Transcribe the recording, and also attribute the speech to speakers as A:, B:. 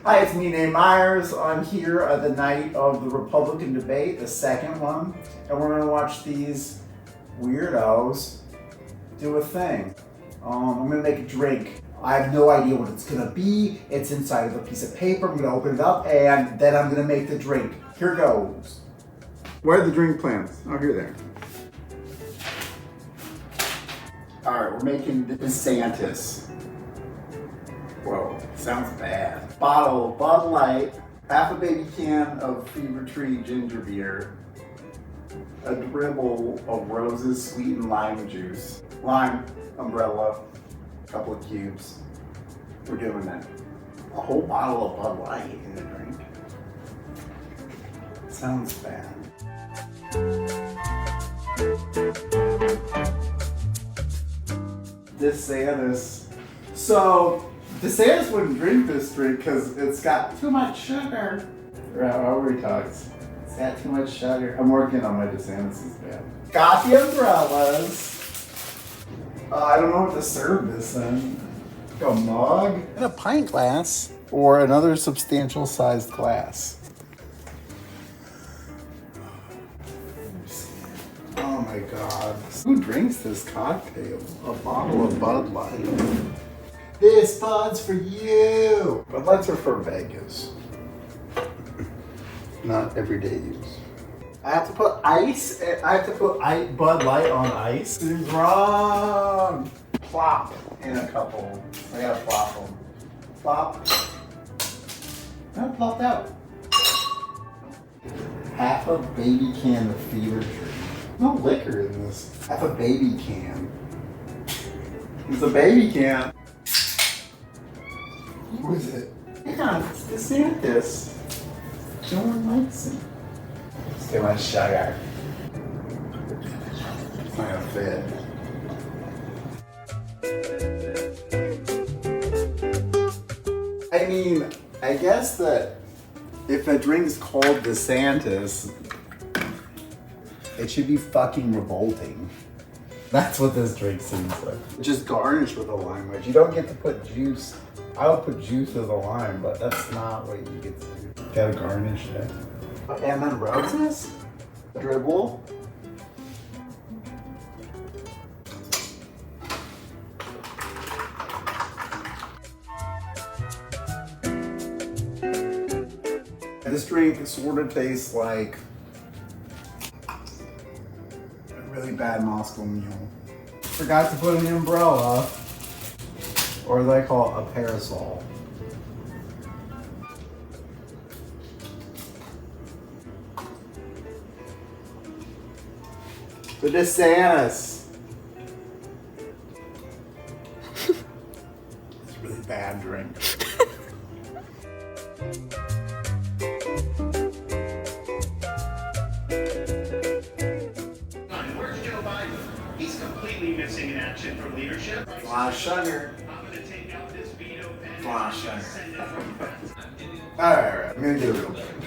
A: Hi, it's me, Nate Myers. I'm here at the night of the Republican debate, the second one, and we're gonna watch these weirdos do a thing. I'm gonna make a drink. I have no idea what it's gonna be. It's inside of a piece of paper. I'm gonna open it up and then I'm gonna make the drink. Here goes. Where are the drink plans? Oh, here they are. All right, we're making the DeSantis. Whoa, sounds bad. Bottle of Bud Light, half a baby can of Fever Tree ginger beer, a dribble of Rose's sweetened lime juice, lime, umbrella, a couple of cubes. We're doing that. A whole bottle of Bud Light in a drink. Sounds bad. DeSantis. So, DeSantis wouldn't drink this drink because it's got too much sugar. Or however he talks. It's got too much sugar. I'm working on my DeSantis' bad. Got the umbrellas. I don't know what to serve this in. Like a mug? And a pint glass. Or another substantial sized glass. Oh my god. Who drinks this cocktail? A bottle of Bud Light. This Bud's for you! Bud Lights are for Vegas. Not everyday use. I have to put ice. I have to put Bud Light on ice. This is wrong! Plop in a couple. I gotta plop them. Plop. No, plopped out. Half a baby can of Fever Tree. No liquor in this. Half a baby can. It's a baby can. Who is it? Yeah, it's DeSantis. No one likes him. It's too much sugar. It's not gonna fit. I mean, I guess that if a drink's called DeSantis, it should be fucking revolting. That's what this drink seems like. Just garnish with a lime wedge. You don't get to put juice. I would put juice with a lime, but that's not what you get to do. Gotta garnish it. And then roses? Dribble? This drink sort of tastes like a really bad Moscow Mule. Forgot to put an umbrella, or they call it a parasol. The DeSantis. It's a really bad drink.
B: Where's Joe Biden? He's completely missing in action from leadership.
A: A lot of sugar.
B: I'm going to take out this veto pen.
A: A lot of sugar. Alright, I'm gonna get a real drink.